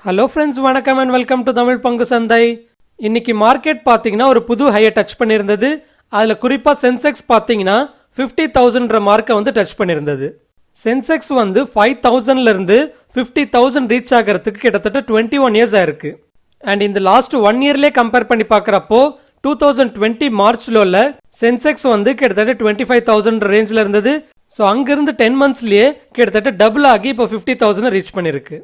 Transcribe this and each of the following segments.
Hello friends, வணக்கம் and welcome to Tamil பங்கு சந்தை. இன்னைக்கு மார்க்கெட் பார்த்தீங்கன்னா ஒரு புது ஹையை டச் பண்ணியிருந்தது. அதில் குறிப்பாக சென்செக்ஸ் பார்த்தீங்கன்னா 50,000 மார்க்கை வந்து டச் பண்ணியிருந்தது. சென்செக்ஸ் வந்து 5,000லேருந்து 50,000 ரீச் ஆகிறதுக்கு கிட்டத்தட்ட 21 இயர்ஸ் ஆயிருக்கு. அண்ட் இந்த லாஸ்ட் 1 இயர்லேயே கம்பேர் பண்ணி பார்க்குறப்போ 2020 மார்ச்ல சென்செக்ஸ் வந்து கிட்டத்தட்ட 25,000 ரேஞ்சில் இருந்தது. ஸோ அங்கேருந்து 10 மந்த்ஸ்லேயே கிட்டத்தட்ட டபுள் ஆகி இப்போ 50,000 ரீச் பண்ணியிருக்கு.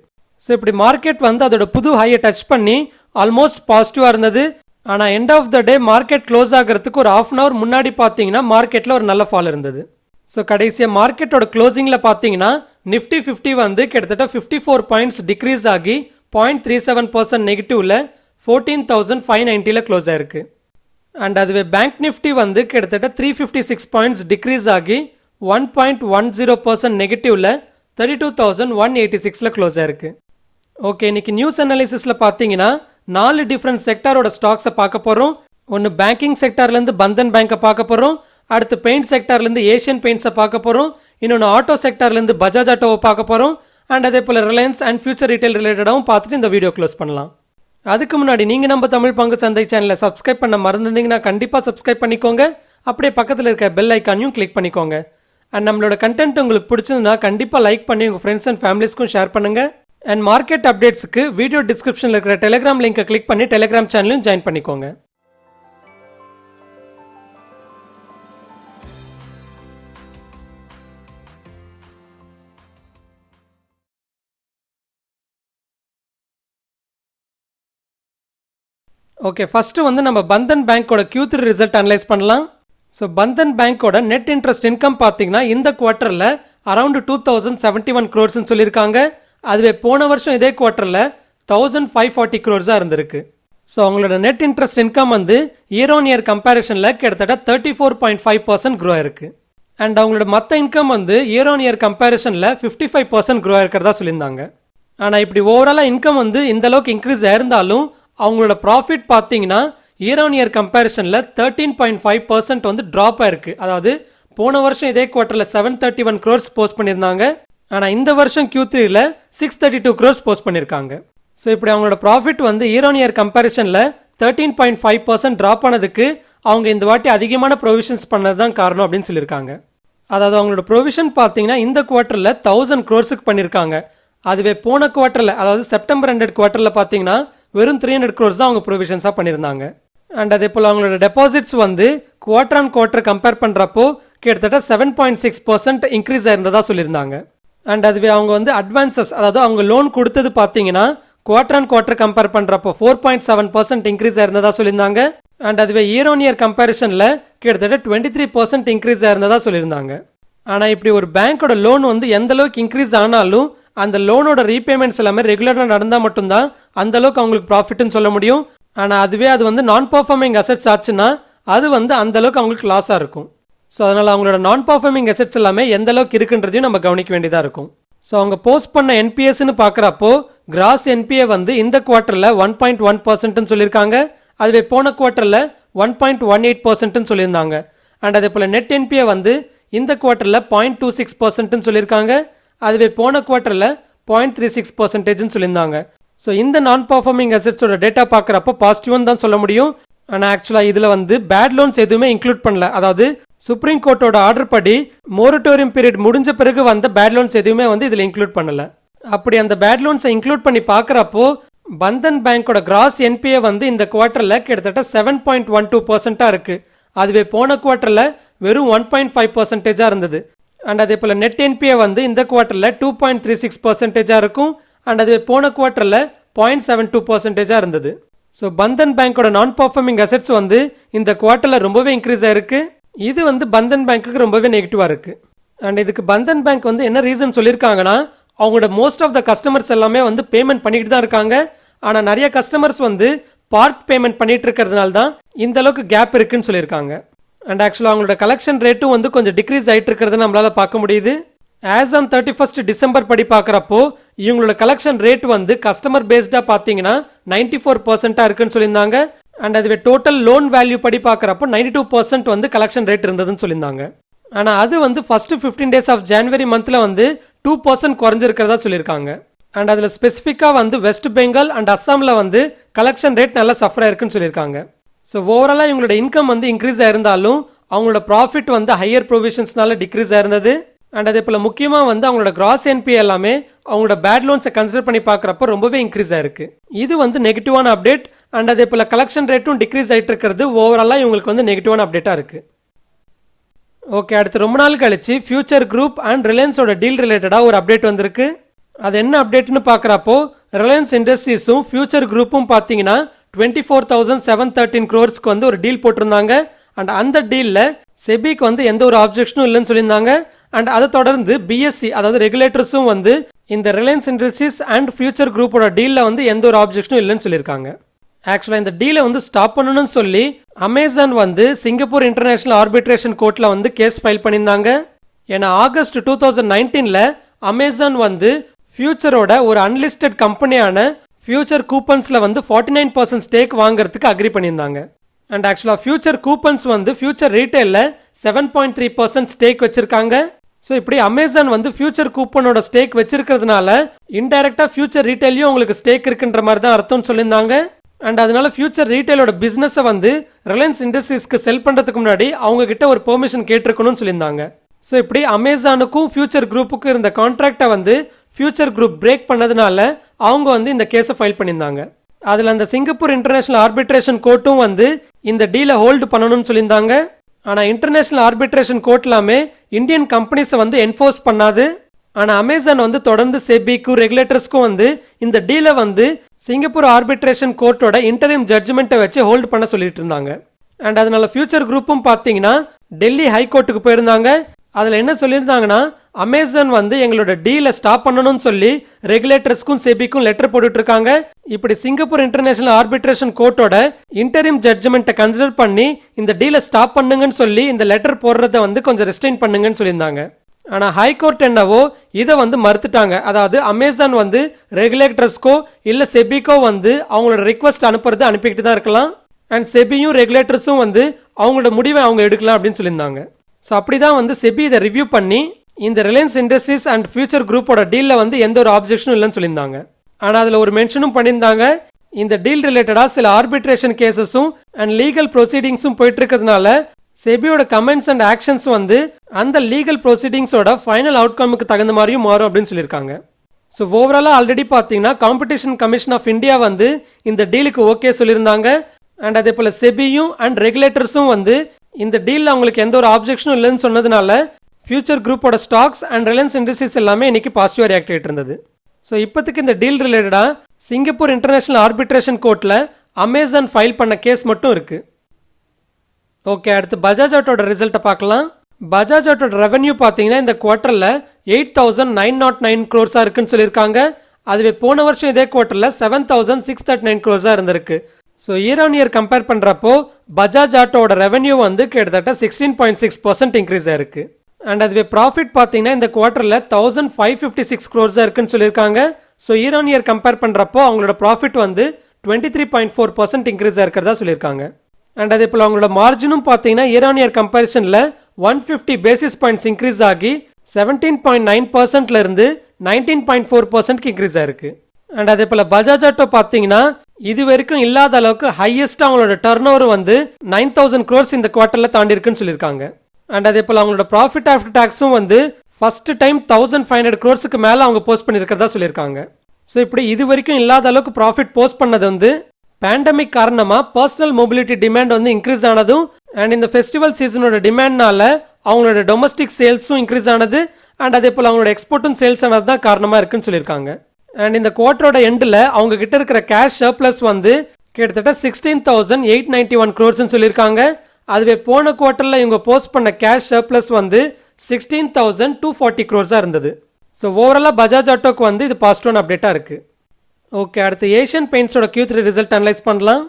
ஸோ இப்படி மார்க்கெட் வந்து அதோட புது ஹையை டச் பண்ணி ஆல்மோஸ்ட் பாசிட்டிவாக இருந்தது. ஆனால் end of the day market close ஆகிறதுக்கு ஒரு ½ hour முன்னாடி பார்த்தீங்கன்னா மார்க்கெட்டில் ஒரு நல்ல ஃபால் இருந்தது. ஸோ கடைசியாக மார்க்கெட்டோட க்ளோசிங்கில் பார்த்தீங்கன்னா நிஃப்டி 50 வந்து கிட்டத்தட்ட 54 பாயிண்ட்ஸ் டிக்ரீஸ் ஆகி 0.37% நெகட்டிவ்ல 14,590ல் க்ளோஸ் ஆயிருக்கு. அண்ட் அதுவே பேங்க் நிஃப்டி வந்து கிட்டத்தட்ட 356 பாயிண்ட்ஸ் டிக்ரீஸ் ஆகி 1.10% நெகட்டிவ்ல 32,186ல் க்ளோஸ் ஆயிருக்கு. ஓகே, இன்னைக்கு நியூஸ் அனாலிசிஸில் பார்த்தீங்கன்னா 4 டிஃப்ரெண்ட் செக்டாரோட ஸ்டாக்ஸை பார்க்க போகிறோம். ஒன்று பேங்கிங் செக்டார்லேருந்து பந்தன் பேங்கை பார்க்க போகிறோம், அடுத்து பெயிண்ட் செக்டார்லேருந்து ஏஷியன் பெயிண்ட்ஸை பார்க்க போகிறோம், இன்னொன்று ஆட்டோ செக்டார்லேருந்து பஜாஜ் ஆட்டோவை பார்க்க போகிறோம், அண்ட் அதே போல் ரிலையன்ஸ் அண்ட் ஃபியூச்சர் ரீட்டைல் ரிலேட்டடாகவும் பார்த்துட்டு இந்த வீடியோ க்ளோஸ் பண்ணலாம். அதுக்கு முன்னாடி நீங்கள் நம்ம தமிழ் பங்கு சந்தை சேனலை சப்ஸ்கிரைப் பண்ண மறந்துருந்தீங்கன்னா கண்டிப்பாக சப்ஸ்கிரைப் பண்ணிக்கோங்க. அப்படியே பக்கத்தில் இருக்க பெல் ஐக்கானையும் கிளிக் பண்ணிக்கோங்க. அண்ட் நம்மளோட கண்டென்ட் உங்களுக்கு பிடிச்சதுன்னா கண்டிப்பாக லைக் பண்ணி உங்கள் ஃப்ரெண்ட்ஸ் அண்ட் ஃபேமிலிஸ்க்கும் ஷேர் பண்ணுங்கள். அண்ட் மார்க்கெட் அப்டேட்ஸுக்கு வீடியோ டிஸ்கிரிப்ஷனில் இருக்கிற டெலிகிராம் லிங்கை கிளிக் பண்ணி டெலிகிராம் சேனலையும் ஜாயின் பண்ணிக்கோங்க. ஓகே, ஃபஸ்ட்டு வந்து நம்ம பந்தன் பேங்கோட Q3 ரிசல்ட் அனலைஸ் பண்ணலாம். ஸோ பந்தன் பேங்கோட நெட் இன்ட்ரெஸ்ட் இன்கம் பார்த்தீங்கன்னா இந்த குவார்ட்டரில் அரௌண்ட் 2,071 crores சொல்லியிருக்காங்க. அதுவே போன வருஷம் இதே குவார்ட்டரில் 1,540 crores இருந்திருக்கு. ஸோ அவங்களோட நெட் இன்ட்ரெஸ்ட் இன்கம் வந்து இயர் ஆன் இயர் கம்பேரிஷனில் கிட்டத்தட்ட 34.5% க்ரோ ஆயிருக்கு. அண்ட் அவங்களோட மற்ற இன்கம் வந்து இயர் ஆன் இயர் கம்பேரிஷனில் 55% க்ரோ ஆயிருக்கிறதா சொல்லியிருந்தாங்க. ஆனால் இப்படி ஓவராலாக இன்கம் வந்து இந்த அளவுக்கு இன்க்ரீஸ் ஆயிருந்தாலும் அவங்களோட ப்ராஃபிட் பார்த்தீங்கன்னா இயர் ஆன் இயர் கம்பேரிஷனில் 13.5% வந்து ட்ராப் ஆயிருக்கு. அதாவது போன வருஷம் இதே குவார்ட்டரில் 731 crores போஸ்ட் பண்ணியிருந்தாங்க. ஆனால் இந்த வருஷம் Q3ல 632 crores போஸ்ட் பண்ணியிருக்காங்க. ஸோ இப்படி அவங்களோட ப்ராஃபிட் வந்து இயர் ஆன் இயர் கம்பேரிஷனில் 13.5% ட்ராப் ஆனதுக்கு அவங்க இந்த வாட்டி அதிகமான ப்ரொவிஷன்ஸ் பண்ணது தான் காரணம் அப்படின்னு சொல்லியிருக்காங்க. அதாவது அவங்களோட ப்ரொவிஷன் பார்த்தீங்கன்னா இந்த குவார்ட்டரில் 1,000 crores பண்ணியிருக்காங்க. அதுவே போன குவார்ட்டரில் அதாவது செப்டம்பர் 100 குவார்ட்டரில் பார்த்தீங்கன்னா வெறும் 300 crores தான் அவங்க ப்ரொவிஷன்ஸாக பண்ணியிருந்தாங்க. அண்ட் அதே போல் அவங்களோட டெபாசிட்ஸ் வந்து குவார்ட்டர் ஆன் குவார்ட்டர் கம்பேர் பண்ணுறப்போ கிட்டத்தட்ட 7.6% இன்க்ரீஸ் ஆயிருந்ததா சொல்லியிருந்தாங்க. அண்ட் அதுவே அவங்க வந்து அட்வான்சஸ் அதாவது அவங்க லோன் கொடுத்தது பார்த்தீங்கன்னா குவார்ட்டர் ஆன் குவார்ட்டர் கம்பேர் பண்ணுறப்போ 4.7% இன்க்ரீஸ் ஆயிருந்ததா சொல்லியிருந்தாங்க. அண்ட் அதுவே இயர் ஆன் இயர் கம்பேரிஷனில் கிட்டத்தட்ட 23% இன்க்ரீஸ் ஆயிருந்ததா சொல்லியிருந்தாங்க. ஆனால் இப்படி ஒரு பேங்க்கோட லோன் வந்து எந்த அளவுக்கு இன்க்ரீஸ் ஆனாலும் அந்த லோனோட ரீபேமெண்ட்ஸ் எல்லாமே ரெகுலராக நடந்தால் மட்டும்தான் அந்த அளவுக்கு அவங்களுக்கு ப்ராஃபிட்னு சொல்ல முடியும். ஆனால் அதுவே அது வந்து நான் பர்ஃபார்மிங் அசெட்ஸ் ஆச்சுன்னா அது வந்து அந்த அளவுக்கு அவங்களுக்கு லாஸாக இருக்கும். ஸோ அதனால் அவங்களோட நான் பர்ஃபார்மிங் அசெட்ஸ் எல்லாமே எந்த அளவுக்கு இருக்குன்றதையும் நம்ம கவனிக்க வேண்டியதாக இருக்கும். ஸோ அவங்க போஸ்ட் பண்ண என்பிஎஸ்ன்னு பார்க்குறப்போ கிராஸ் என்பிஏ வந்து இந்த குவார்ட்டரில் 1.1% சொல்லியிருக்காங்க. அதுவே போன குவார்ட்டரில் 1.18% சொல்லியிருந்தாங்க. அண்ட் அதே போல் நெட் என்பிஏ வந்து இந்த குவார்ட்டரில் 0.26% சொல்லியிருக்காங்க. அதுவே போன குவார்ட்டரில் 0.36% சொல்லியிருந்தாங்க. ஸோ இந்த நான் பர்ஃபார்மிங் அசெட்ஸோட டேட்டா பார்க்குறப்போ பாசிட்டிவ்னு தான் சொல்ல முடியும். ஆனால் ஆக்சுவலாக இதில் வந்து பேட் லோன்ஸ் எதுவுமே இன்க்ளூட் பண்ணல. அதாவது சுப்ரீம் கோர்ட்டோட ஆர்டர் படி மோரட்டோரியம் பீரியட் முடிஞ்ச பிறகு வந்த பேட் லோன்ஸ் எதுவுமே வந்து இதில் இன்க்ளூட் பண்ணல. அப்படி அந்த பேட் லோன்ஸை இன்க்ளூட் பண்ணி பார்க்குறப்போ பந்தன் பேங்கோட கிராஸ் என்பிஏ வந்து இந்த குவார்ட்டரில் கிட்டத்தட்ட 7.12% இருக்குது. அதுவே போன குவார்ட்டரில் வெறும் 1.5% இருந்தது. அண்ட் அதே போல் நெட் என்பிஏ வந்து இந்த குவார்ட்டரில் 2.36% இருக்கும். அண்ட் அதுவே போன குவார்ட்டரில் 0.72% இருந்தது. ஸோ பந்தன் பேங்கோட நான் பர்ஃபார்மிங் அசெட்ஸ் வந்து இந்த குவார்ட்டரில் ரொம்பவே இன்க்ரீஸ் ஆயிருக்கு. இது வந்து பந்தன் பேங்க்குக்கு ரொம்பவே நெகட்டிவாக இருக்குது. அண்ட் இதுக்கு பந்தன் பேங்க் வந்து என்ன ரீசன் சொல்லியிருக்காங்கன்னா அவங்களோட மோஸ்ட் ஆஃப் த கஸ்டமர்ஸ் எல்லாமே வந்து பேமெண்ட் பண்ணிட்டு தான் இருக்காங்க. ஆனால் நிறைய கஸ்டமர்ஸ் வந்து பார்க் பேமெண்ட் பண்ணிட்டு இருக்கிறதுனால தான் இந்த அளவுக்கு கேப் இருக்குன்னு சொல்லியிருக்காங்க. அண்ட் ஆக்சுவலாக அவங்களோட கலெக்ஷன் ரேட்டும் வந்து கொஞ்சம் டிக்ரீஸ் ஆகிட்டு இருக்கிறத நம்மளால பார்க்க முடியுது. ஆஸ் ஆன் 31st டிசம்பர் படி பார்க்குறப்போ இவங்களோட கலெக்ஷன் ரேட் வந்து கஸ்டமர் பேஸ்டாக பார்த்தீங்கன்னா 94% இருக்குன்னு சொல்லியிருந்தாங்க. அண்ட் அதுவே டோட்டல் லோன் வேல்யூ படி பார்க்குறப்போ 92% வந்து கலெக்ஷன் ரேட் இருந்ததுன்னு சொல்லியிருந்தாங்க. ஆனால் அது வந்து ஃபர்ஸ்ட் 15 days ஆஃப் ஜனவரி மந்த்தில் வந்து 2% குறைஞ்சிருக்கிறதா சொல்லியிருக்காங்க. அண்ட் அதில் ஸ்பெசிஃபிக்காக வந்து வெஸ்ட் பெங்கால் அண்ட் அஸ்ஸாமில் வந்து கலெக்ஷன் ரேட் நல்லா சஃபர் ஆயிருக்குன்னு சொல்லியிருக்காங்க. ஸோ ஓவராலாக இவங்களோட இன்கம் வந்து இன்க்ரீஸ் ஆயிருந்தாலும் அவங்களோட ப்ராஃபிட் வந்து ஹையர் ப்ரொவிஷன்ஸ்னால டிக்ரீஸ் ஆயிருந்தது. அண்ட் அதே போல் முக்கியமாக வந்து அவங்களோட கிராஸ் என்பிஏ எல்லாமே அவங்களோட பேட் லோன்ஸை கன்சிடர் பண்ணி பார்க்குறப்ப ரொம்பவே இன்க்ரீஸ் ஆயிருக்கு. இது வந்து நெகட்டிவான அப்டேட். அண்ட் அதே போல் கலெக்ஷன் ரேட்டும் டிக்ரீஸ் ஆகிட்டு இருக்கிறது ஓவராலாக இவங்களுக்கு வந்து நெகட்டிவான அப்டேட்டாக இருக்குது. ஓகே, அடுத்து ரொம்ப நாள் கழிச்சு ஃபியூச்சர் குரூப் அண்ட் ரிலையன்ஸோட டீல் ரிலேட்டடாக ஒரு அப்டேட் வந்திருக்கு. அது என்ன அப்டேட்னு பார்க்குறப்போ ரிலையன்ஸ் இண்டஸ்ட்ரீஸும் ஃபியூச்சர் குரூப்பும் பார்த்தீங்கன்னா 24,713 crores வந்து ஒரு டீல் போட்டிருந்தாங்க. அண்ட் அந்த டீலில் செபிக்கு வந்து எந்த ஒரு ஆப்ஜெக்ஷனும் இல்லைன்னு சொல்லியிருந்தாங்க. அண்ட் அதை தொடர்ந்து பிஎஸ்சி அதாவது ரெகுலேட்டர்ஸும் வந்து இந்த ரிலையன்ஸ் இண்டஸ்ட்ரீஸ் அண்ட் ஃபியூச்சர் குரூப்போட டீலில் வந்து எந்த ஒரு ஆப்ஜெக்ஷனும் இல்லைன்னு சொல்லியிருக்காங்க. ஆக்சுவலாக இந்த டீலை வந்து ஸ்டாப் பண்ணணும்னு சொல்லி அமேசான் வந்து சிங்கப்பூர் இன்டர்நேஷனல் ஆர்பிட்ரேஷன் கோர்ட்டில் வந்து கேஸ் ஃபைல் பண்ணியிருந்தாங்க. ஏன்னா ஆகஸ்ட் 2019 அமேசான் வந்து ஃபியூச்சரோட ஒரு அன்லிஸ்டட் கம்பெனியான ஃபியூச்சர் கூப்பன்ஸில் வந்து 49% ஸ்டேக் வாங்குறதுக்கு அக்ரி பண்ணியிருந்தாங்க. அண்ட் ஆக்சுவலாக ஃபியூச்சர் கூப்பன்ஸ் வந்து ஃபியூச்சர் ரீட்டைலில் 7.3% ஸ்டேக் வச்சிருக்காங்க. ஸோ இப்படி அமேசான் வந்து ஃபியூச்சர் கூப்பனோட ஸ்டேக் வச்சிருக்கிறதுனால இன்டைரக்டாக ஃபியூச்சர் ரீட்டைலையும் உங்களுக்கு ஸ்டேக் இருக்குன்ற மாதிரி தான் அர்த்தம்னு சொல்லியிருந்தாங்க. அண்ட் அதனால ஃபியூச்சர் ரீட்டைலோட பிஸ்னஸை வந்து ரிலையன்ஸ் இண்டஸ்ட்ரீஸ்க்கு செல் பண்ணுறதுக்கு முன்னாடி அவங்க கிட்ட ஒரு பெர்மிஷன் கேட்டிருக்கணும்னு சொல்லியிருந்தாங்க. ஸோ இப்படி அமேசானுக்கும் ஃபியூச்சர் குரூப்புக்கும் இருந்த கான்ட்ராக்டை வந்து ஃபியூச்சர் குரூப் பிரேக் பண்ணதுனால அவங்க வந்து இந்த கேஸை ஃபைல் பண்ணியிருந்தாங்க. அதில் அந்த சிங்கப்பூர் இன்டர்நேஷனல் ஆர்பிட்ரேஷன் கோர்ட்டும் வந்து இந்த டீலை ஹோல்டு பண்ணணும்னு சொல்லியிருந்தாங்க. ஆனால் இன்டர்நேஷனல் ஆர்பிட்ரேஷன் கோர்ட்லாமே இந்தியன் கம்பெனிஸை வந்து என்ஃபோர்ஸ் பண்ணாது. ஆனால் அமேசான் வந்து தொடர்ந்து செபிக்கும் ரெகுலேட்டர்ஸ்க்கும் வந்து இந்த டீலை வந்து சிங்கப்பூர் ஆர்பிட்ரேஷன் கோர்ட்டோட இன்டரிம் ஜட்ஜ்மெண்ட்டை வச்சு ஹோல்டு பண்ண சொல்லிட்டு இருந்தாங்க. அண்ட் அதனால ஃபியூச்சர் குரூப்பும் பார்த்தீங்கன்னா டெல்லி ஹைகோர்ட்டுக்கு போயிருந்தாங்க. அதில் என்ன சொல்லியிருந்தாங்கன்னா அமேசான் வந்து எங்களோட டீலை ஸ்டாப் பண்ணணும்னு சொல்லி ரெகுலேட்டர்ஸ்க்கும் செபிக்கும் லெட்டர் போட்டுட்டு இருக்காங்க. இப்படி சிங்கப்பூர் இன்டர்நேஷனல் ஆர்பிட்ரேஷன் கோர்ட்டோட இன்டரிம் ஜட்ஜ்மெண்ட்டை கன்சிடர் பண்ணி இந்த டீலை ஸ்டாப் பண்ணுங்கன்னு சொல்லி இந்த லெட்டர் போடுறத வந்து கொஞ்சம் ரெஸ்ட்ரெயின் பண்ணுங்கன்னு சொல்லியிருந்தாங்க. ஆனால் ஹைகோர்ட் என்னவோ இதை வந்து மறுத்துட்டாங்க. அதாவது அமேசான் வந்து ரெகுலேட்டர்ஸ்க்கோ இல்லை செபிக்கோ வந்து அவங்களோட ரிக்வஸ்ட் அனுப்புறது அனுப்பிக்கிட்டு தான் இருக்கலாம். அண்ட் செபியும் ரெகுலேட்டர்ஸும் வந்து அவங்களோட முடிவை அவங்க எடுக்கலாம் அப்படின்னு சொல்லியிருந்தாங்க. ஸோ அப்படி தான் வந்து செபி இதை ரிவ்யூ பண்ணி இந்த ரிலையன்ஸ் இண்டஸ்ட்ரீஸ் அண்ட் ஃபியூச்சர் குரூப்போட டீலில் வந்து எந்த ஒரு ஆப்ஜெக்ஷனும் இல்லைன்னு சொல்லியிருந்தாங்க. ஆனால் அதில் ஒரு மென்ஷனும் பண்ணியிருந்தாங்க, இந்த டீல் ரிலேட்டடாக சில ஆர்பிட்ரேஷன் கேசஸும் அண்ட் லீகல் ப்ரொசீடிங்ஸும் போயிட்டு இருக்கிறதுனால செபியோட கமெண்ட்ஸ் அண்ட் ஆக்ஷன்ஸ் வந்து அந்த லீகல் ப்ரொசீடிங்ஸோட ஃபைனல் அவுட்கமுக்கு தகுந்த மாதிரியும் மாறும் அப்படின்னு சொல்லியிருக்காங்க. ஸோ ஓவராலாக ஆல்ரெடி பார்த்தீங்கன்னா காம்படிஷன் கமிஷன் ஆஃப் இந்தியா வந்து இந்த டீலுக்கு ஓகே சொல்லியிருந்தாங்க. அண்ட் அதே போல் செபியும் அண்ட் ரெகுலேட்டர்ஸும் வந்து இந்த டீலில் அவங்களுக்கு எந்த ஒரு ஆப்ஜெக்ஷனும் இல்லைன்னு சொன்னதுனால ஃபியூச்சர் குரூப்போட ஸ்டாக்ஸ் அண்ட் ரிலையன்ஸ் இண்டஸ்ட்ரீஸ் எல்லாமே இன்னைக்கு பாசிட்டிவாக ரியாக்ட் ஆகிட்டு இருந்தது. ஸோ இப்போதைக்கு இந்த டீல் ரிலேட்டடாக சிங்கப்பூர் இன்டர்நேஷனல் ஆர்பிட்ரேஷன் கோர்ட்டில் அமேசான் ஃபைல் பண்ண கேஸ் மட்டும் இருக்குது. ஓகே, அடுத்து பஜாஜ் ஆட்டோட ரிசல்ட்டை பார்க்கலாம். பஜாஜ் ஆட்டோட ரெவன்யூ பார்த்தீங்கன்னா இந்த குவார்ட்டரில் 8,909 crores இருக்குன்னு சொல்லியிருக்காங்க. அதுவே போன வருஷம் இதே குவார்ட்டரில் 7,639 crores இருந்திருக்கு. So year on year compare பண்ணுறப்போ பஜாஜ் ஆட்டோட ரெவன்யூ வந்து கிட்டத்தட்ட 16.6% இன்க்ரீஸ் ஆயிருக்கு. அண்ட் அதுவே ப்ராஃபிட் பார்த்தீங்கன்னா இந்த குவார்ட்டரில் 1,556 crores இருக்குன்னு சொல்லியிருக்காங்க. So year on year compare பண்ணுறப்போ அவங்களோட ப்ராஃபிட் வந்து 23.4% இன்க்ரீஸ் ஆயிருக்கிறதா சொல்லியிருக்காங்க. அண்ட் அதே போல் அவங்களோட மார்ஜினும் பார்த்தீங்கன்னா இயர் ஆன் இயர் கம்பேரிசனில் 150 பேசிஸ் பாயிண்ட்ஸ் இன்க்ரீஸ் ஆகி 17.9% இருந்து 19.4% இன்க்ரீஸ் ஆயிருக்கு. அண்ட் அதே போல் பஜாஜ் ஆட்டோ பார்த்தீங்கன்னா இது வரைக்கும் இல்லாத அளவுக்கு ஹையஸ்ட் அவங்களோட டர்ன் ஓவர் வந்து 9,000 crores இந்த குவார்ட்டரில் தாண்டி இருக்குன்னு சொல்லியிருக்காங்க. அண்ட் அதே போல் அவங்களோட ப்ராஃபிட் ஆஃப்டர் டாக்ஸும் வந்து ஃபர்ஸ்ட் டைம் 1,500 crores மேலே அவங்க போஸ்ட் பண்ணியிருக்கிறதா சொல்லியிருக்காங்க. ஸோ இப்படி இது வரைக்கும் இல்லாத அளவுக்கு ப்ராஃபிட் போஸ்ட் பண்ணது வந்து பேண்டமிக் காரணமாக பர்சனல் மொபிலிட்டி டிமாண்ட் வந்து இன்க்ரீஸ் ஆனதும் அண்ட் இந்த ஃபெஸ்டிவல் சீசனோட டிமாண்ட்னால அவங்களோட டொமஸ்டிக் சேல்ஸும் இன்க்ரீஸ் ஆனது அண்ட் அதே போல் அவங்களோட எக்ஸ்போர்ட்டும் சேல்ஸ் ஆனது தான் காரணமாக இருக்குன்னு சொல்லியிருக்காங்க. அண்ட் இந்த குவார்ட்டரோட எண்டில் அவங்க கிட்ட இருக்கிற கேஷ் சர்ப்ளஸ் வந்து கிட்டத்தட்ட 16,891 crores சொல்லியிருக்காங்க. அதுவே போன குவார்ட்டரில் இவங்க போஸ்ட் பண்ண கேஷ் சர்ப்ளஸ் வந்து 16,240 crores இருந்தது. ஸோ ஓவராலாக பஜாஜ் ஆட்டோக்கு வந்து இது பாசிட்டிவான அப்டேட்டாக இருக்குது. ஓகே, அடுத்து ஏஷியன் பெயிண்ட்ஸோட Q3 ரிசல்ட் அனலைஸ் பண்ணலாம்.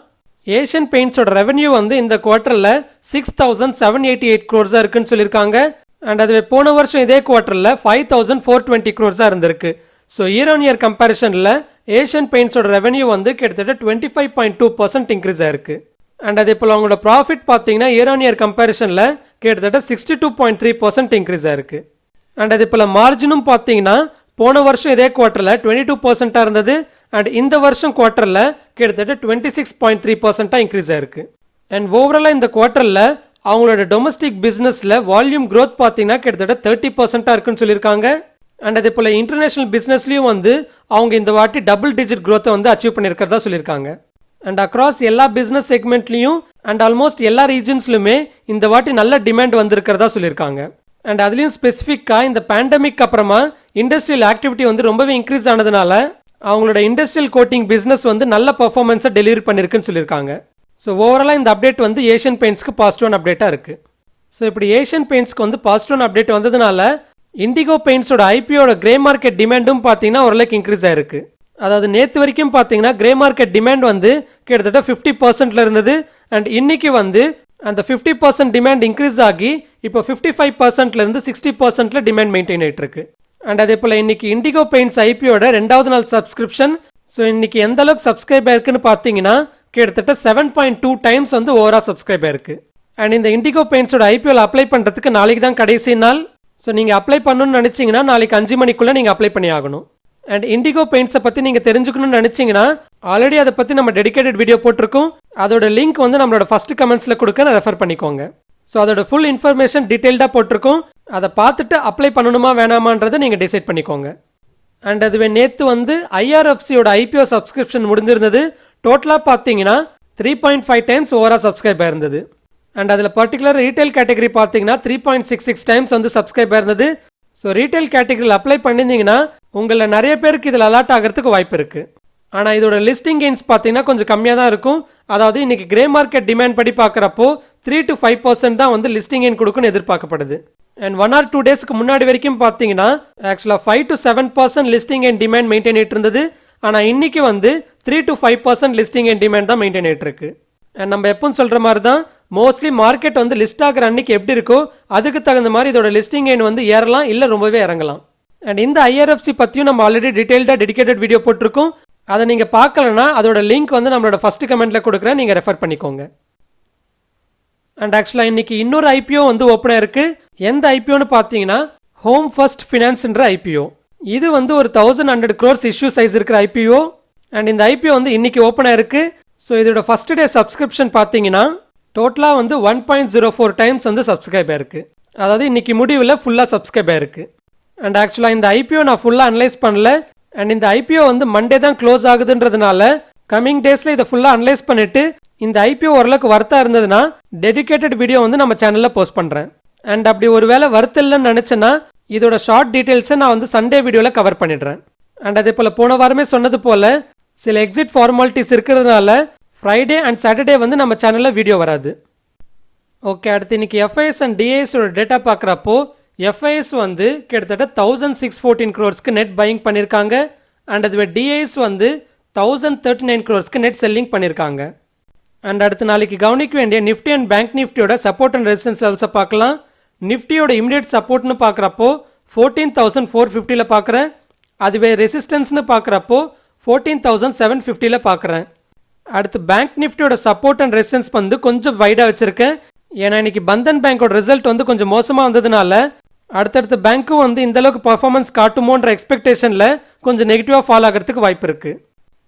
ஏஷியன் பெயிண்ட்ஸோட ரெவன்யூ வந்து இந்த குவார்ட்டரில் 6,788 crores இருக்குன்னு சொல்லியிருக்காங்க. அண்ட் அதுவே போன வருஷம் இதே குவார்ட்டரில் 5,420 crores இருந்திருக்கு. ஸோ இயர் ஆன் இயர் கம்பேரிசனில் ஏஷியன் பெயிண்ட்ஸோட ரெவன்யூ வந்து கிட்டத்தட்ட 25.2% இன்க்ரீஸ் ஆயிருக்கு. அண்ட் அதே போல் அவங்களோட ப்ராஃபிட் பார்த்தீங்கன்னா இயர் ஆன் இயர் கம்பேரிசனில் கிட்டத்தட்ட 62.3% இன்க்ரீஸ் ஆயிருக்கு. அண்ட் அதே போல் மார்ஜினும் பார்த்தீங்கன்னா போன வருஷம் இதே குவார்ட்டரில் 22% இருந்தது அண்ட் இந்த வருஷம் குவார்ட்டரில் கிட்டத்தட்ட 26.3% இன்க்ரீஸ் ஆயிருக்கு. அண்ட் ஓவராலாக இந்த குவார்ட்டரில் அவங்களோட டொமஸ்டிக் பிஸ்னஸில் வால்யூம் க்ரோத் பார்த்தீங்கன்னா கிட்டத்தட்ட 30% இருக்குன்னு சொல்லியிருக்காங்க. அண்ட் அதே போல் இன்டர்நேஷனல் பிஸ்னஸ்லையும் வந்து அவங்க இந்த வாட்டி டபுள் டிஜிட் க்ரோத்தை வந்து அச்சீவ் பண்ணியிருக்கிறதா சொல்லியிருக்காங்க. அண்ட் அக்ராஸ் எல்லா பிஸ்னஸ் செக்மெண்ட்லையும் அண்ட் ஆல்மோஸ்ட் எல்லா ரீஜன்ஸ்லுமே இந்த வாட்டி நல்ல டிமாண்ட் வந்திருக்கிறதா சொல்லியிருக்காங்க. அண்ட் அதுலேயும் ஸ்பெசிஃபிக்காக இந்த பேண்டமிக் அப்புறமா இண்டஸ்ட்ரியல் ஆக்டிவிட்டி வந்து ரொம்பவே இன்க்ரீஸ் ஆனதுனால அவங்களோட இண்டஸ்ட்ரியல் கோட்டிங் பிஸ்னஸ் வந்து நல்ல பர்ஃபார்மன்ஸை டெலிவரி பண்ணியிருக்குன்னு சொல்லியிருக்காங்க. ஸோ ஓவராலாக இந்த அப்டேட் வந்து ஏஷியன் பெயிண்ட்ஸ்க்கு பாசிட்டிவான அப்டேட்டாக இருக்குது. ஸோ இப்படி ஏஷியன் பெயிண்ட்ஸ்க்கு வந்து பாசிட்டிவான அப்டேட் வந்ததுனால இண்டிகோ பெயிண்ட்ஸோட ஐபிஓட கிரே மார்க்கெட் டிமாண்டும் பார்த்தீங்கன்னா ஓரளவுக்கு இன்க்ரீஸ் ஆயிருக்கு. அதாவது நேற்று வரைக்கும் பார்த்தீங்கன்னா கிரே மார்க்கெட் டிமாண்ட் வந்து கிட்டத்தட்ட 50% இருந்தது. அண்ட் இன்னைக்கு வந்து அந்த 50% டிமாண்ட் இன்க்ரீஸ் ஆகி இப்போ 55%லேருந்து 60% டிமாண்ட் மெயின்டைன் ஆகிட்டு இருக்கு. அண்ட் அதே போல் இன்னைக்கு இண்டிகோ பெயிண்ட்ஸ் ஐபிஓட 2வது நாள் சப்ஸ்கிரிப்ஷன். ஸோ இன்னைக்கு எந்த அளவுக்கு சப்ஸ்கிரைப் ஆயிருக்குன்னு பார்த்தீங்கன்னா கிட்டத்தட்ட 7.2 டைம்ஸ் வந்து ஓவரா சப்ஸ்கிரைப் ஆயிருக்கு. அண்ட் இந்த இண்டிகோ பெயிண்ட்ஸோட ஐபிஓல அப்ளை பண்ணுறதுக்கு நாளைக்கு தான் கடைசி நாள். ஸோ நீங்கள் அப்ளை பண்ணணும்னு நினச்சிங்கன்னா நாளைக்கு 5 மணிக்குள்ளே நீங்கள் அப்ளை பண்ணி ஆகணும். அண்ட் இண்டிகோ பெயிண்ட்ஸை பற்றி நீங்கள் தெரிஞ்சுக்கணும்னு நினச்சிங்கன்னா ஆல்ரெடி அதை பற்றி நம்ம டெடிகேட்டட் வீடியோ போட்டிருக்கோம். அதோட லிங்க் வந்து நம்மளோட ஃபர்ஸ்ட் கமெண்ட்ஸில் கொடுக்க ரெஃபர் பண்ணிக்கோங்க. ஸோ அதோட ஃபுல் இன்ஃபர்மேஷன் டீட்டெயில்டாக போட்டிருக்கோம். அதை பார்த்துட்டு அப்ளை பண்ணணுமா வேணாமான்றதை நீங்கள் டிசைட் பண்ணிக்கோங்க. அண்ட் அதுவே நேற்று வந்து ஐஆர்எஃப்சியோட ஐபிஓ சப்ஸ்கிரிப்ஷன் முடிஞ்சிருந்தது. டோட்டலாக பார்த்தீங்கன்னா 3.5 டைம்ஸ் ஓவராக சப்ஸ்கிரைப் ஆயிருந்தது. அண்ட் அதில் பர்டிகுலர் ரீட்டைல் கேட்டகரி பார்த்தீங்கன்னா 3.66 டைம்ஸ் வந்து சப்ஸ்கிரைப் ஆயிருந்தது. ஸோ ரீட்டைல் கேட்டகரியில் அப்ளை பண்ணியிருந்தீங்கன்னா உங்களில் நிறைய பேருக்கு இதில் அலாட் ஆகிறதுக்கு வாய்ப்பு இருக்குது. ஆனால் இதோட லிஸ்டிங் கெயின்ஸ் பார்த்தீங்கன்னா கொஞ்சம் கம்மியாக தான் இருக்கும். அதாவது இன்னைக்கு கிரே மார்க்கெட் டிமாண்ட் படி பார்க்குறப்போ 3 to 5% தான் வந்து லிஸ்டிங் கெயின் கொடுக்குன்னு எதிர்பார்க்கப்படுது. அண்ட் 1 or 2 டேஸ்க்கு முன்னாடி வரைக்கும் பார்த்தீங்கன்னா ஆக்சுவலாக 5 to 7% listing gain demand maintain ஆகிட்டு இருந்தது. ஆனால் இன்னைக்கு வந்து 3 to 5% லிஸ்டிங் கெயின் டிமாண்ட் தான் மெயின்டைன் ஆகிட்டு இருக்கு. அண்ட் நம்ம எப்பவும் சொல்கிற மாதிரி தான் மோஸ்ட்லி மார்க்கெட் வந்து லிஸ்ட் ஆகிற அன்னைக்கு எப்படி இருக்கோ அதுக்கு தகுந்த மாதிரி இதோட லிஸ்டிங் கெயின் வந்து ஏறலாம் இல்லை ரொம்பவே இறங்கலாம். அண்ட் இந்த ஐஆர்எஃப்சி பற்றியும் நம்ம ஆல்ரெடி டீடைல்டாக டெடிகேட்டட் வீடியோ போட்டிருக்கோம். அதை நீங்கள் பார்க்கலன்னா அதோட லிங்க் வந்து நம்மளோட ஃபர்ஸ்ட் கமெண்ட்டில் கொடுக்குறேன், நீங்கள் ரெஃபர் பண்ணிக்கோங்க. அண்ட் ஆக்சுவலாக இன்னைக்கு இன்னொரு ஐபிஓ வந்து ஓப்பன் ஆயிருக்கு. எந்த ஐபிஓன்னு பார்த்தீங்கன்னா ஹோம் ஃபர்ஸ்ட் ஃபினான்ஸ்ன்ற ஐபிஓ. இது வந்து ஒரு 1100 crores இஷ்யூ சைஸ் இருக்கிற ஐபிஓ. அண்ட் இந்த ஐபிஓ வந்து இன்னைக்கு ஓப்பன் ஆயிருக்கு. ஸோ இதோட ஃபர்ஸ்ட் டே சப்ஸ்கிரிப்ஷன் பார்த்தீங்கன்னா டோட்டலாக வந்து 1.04 டைம்ஸ் வந்து சப்ஸ்கிரைப் ஆயிருக்கு. அதாவது இன்னைக்கு முடிவில் ஃபுல்லாக சப்ஸ்கிரைப் ஆயிருக்கு. அண்ட் ஆக்சுவலாக இந்த ஐபிஓ நான் ஃபுல்லாக அனலைஸ் பண்ணல. அண்ட் இந்த ஐபிஓ வந்து மண்டே தான் க்ளோஸ் ஆகுதுன்றதுனால கம்மிங் டேஸில் இதை ஃபுல்லாக அனலைஸ் பண்ணிட்டு இந்த ஐபிஓ ஓரளவுக்கு வர்த்தா இருந்ததுன்னா டெடிகேட்டட் வீடியோ வந்து நம்ம சேனலில் போஸ்ட் பண்ணுறேன். அண்ட் அப்படி ஒரு வேளை வர்த்து இல்லைன்னு நினச்சேன்னா இதோட ஷார்ட் டீட்டெயில்ஸை நான் வந்து சண்டே வீடியோவில் கவர் பண்ணிடுறேன். அண்ட் அதே போல் போன வாரமே சொன்னது போல் சில எக்ஸிட் ஃபார்மாலிட்டிஸ் இருக்கிறதுனால ஃப்ரைடே அண்ட் சாட்டர்டே வந்து நம்ம சேனலில் வீடியோ வராது. ஓகே, அடுத்து இன்னைக்கு எஃப்ஐஎஸ் அண்ட் டிஐஎஸோட டேட்டா பார்க்குறப்போ எஃப்ஐஎஸ் வந்து கிட்டத்தட்ட 1614 crores நெட் பையிங் பண்ணியிருக்காங்க. அண்ட் அதுவே டிஐஎஸ் வந்து 1039 crores நெட் செல்லிங் பண்ணியிருக்காங்க. அண்ட் அடுத்து நாளைக்கு கவனிக்க வேண்டிய நிஃப்டி அண்ட் பேங்க் நிஃப்டியோட சப்போர்ட் அண்ட் ரெசிஸ்டன்ஸ் லெவல்ஸை பார்க்கலாம். நிஃப்டியோட இமிடியேட் சப்போர்ட்னு பார்க்குறப்போ 14,450 பார்க்குறேன். அதுவே ரெசிஸ்டன்ஸ்னு பார்க்குறப்போ 14,750 பார்க்குறேன். அடுத்து பேங்க் நிஃப்டியோட சப்போர்ட் அண்ட் ரெசிஸ்டன்ஸ் வந்து கொஞ்சம் வைடாக வச்சுருக்கேன். ஏன்னா இன்னைக்கு பந்தன் பேங்கோட ரிசல்ட் வந்து கொஞ்சம் மோசமாக வந்ததுனால அடுத்தடுத்த பேங்க்கும் வந்து இந்தளவுக்கு பர்ஃபார்மன்ஸ் காட்டுமோன்ற எக்ஸ்பெக்டேஷனில் கொஞ்சம் நெகட்டிவாக ஃபால் ஆகிறதுக்கு வாய்ப்பு இருக்குது.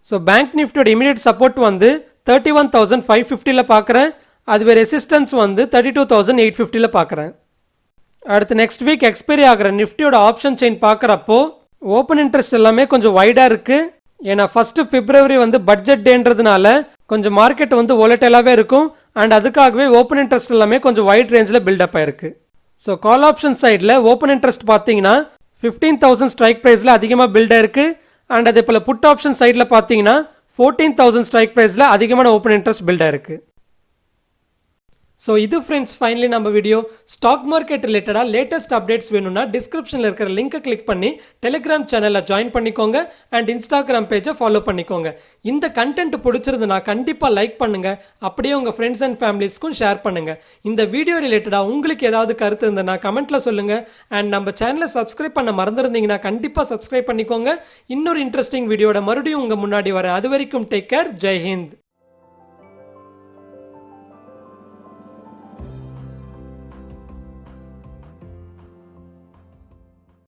ஸோ பேங்க் நிஃப்டியோட இமீடியட் சப்போர்ட் வந்து 31,550 பார்க்குறேன். அதுவே ரெசிஸ்டன்ஸ் வந்து 32,850 பார்க்குறேன். அடுத்து நெக்ஸ்ட் வீக் எக்ஸ்பைரி ஆகிற நிஃப்டியோட ஆப்ஷன் செயின் பார்க்குறப்போ ஓப்பன் இன்ட்ரெஸ்ட் எல்லாமே கொஞ்சம் வைடாக இருக்குது. ஏன்னா ஃபர்ஸ்ட் பிப்ரவரி வந்து பட்ஜெட் டேன்றதுனால கொஞ்சம் மார்க்கெட் வந்து வோலட்டைலாகவே இருக்கும். அண்ட் அதுக்காகவே ஓப்பன் இன்ட்ரெஸ்ட் எல்லாமே கொஞ்சம் வைட் ரேஞ்சில் பில்டப் ஆயிருக்கு. ஸோ கால் ஆப்ஷன் சைடில் ஓப்பன் இன்ட்ரெஸ்ட் பார்த்தீங்கன்னா 15,000 ஸ்ட்ரைக் ப்ரைஸில் அதிகமாக பில்ட் ஆயிருக்கு. அண்ட் அதே போல் புட் ஆப்ஷன் சைடில் பார்த்தீங்கன்னா 14,000 ஸ்ட்ரைக் ப்ரைஸில் அதிகமான ஓப்பன் இன்ட்ரெஸ்ட் பில்ட் ஆயிருக்கு. ஸோ இது ஃப்ரெண்ட்ஸ் ஃபைனலி நம்ம வீடியோ. ஸ்டாக் மார்க்கெட் ரிலேட்டடாக லேட்டஸ்ட் அப்டேட்ஸ் வேணும்னா டிஸ்கிரிப்ஷனில் இருக்கிற லிங்கை கிளிக் பண்ணி டெலிகிராம் சேனலில் ஜாயின் பண்ணிக்கோங்க. அண்ட் இன்ஸ்டாகிராம் பேஜை ஃபாலோ பண்ணிக்கோங்க. இந்த கண்டென்ட் பிடிச்சிருந்துன்னா கண்டிப்பாக லைக் பண்ணுங்கள். அப்படியே உங்கள் ஃப்ரெண்ட்ஸ் அண்ட் ஃபேமிலிஸ்க்கும் ஷேர் பண்ணுங்கள். இந்த வீடியோ ரிலேட்டடாக உங்களுக்கு ஏதாவது கருத்து இருந்ததுன்னா கமெண்ட்டில் சொல்லுங்கள். அண்ட் நம்ம சேனலை சப்ஸ்கிரைப் பண்ண மறந்துருந்தீங்கன்னா கண்டிப்பாக சப்ஸ்கிரைப் பண்ணிக்கோங்க. இன்னொரு இன்ட்ரெஸ்டிங் வீடியோட மறுபடியும் உங்கள் முன்னாடி வரேன். அது வரைக்கும் டேக் கேர். ஜெய் ஹிந்த்.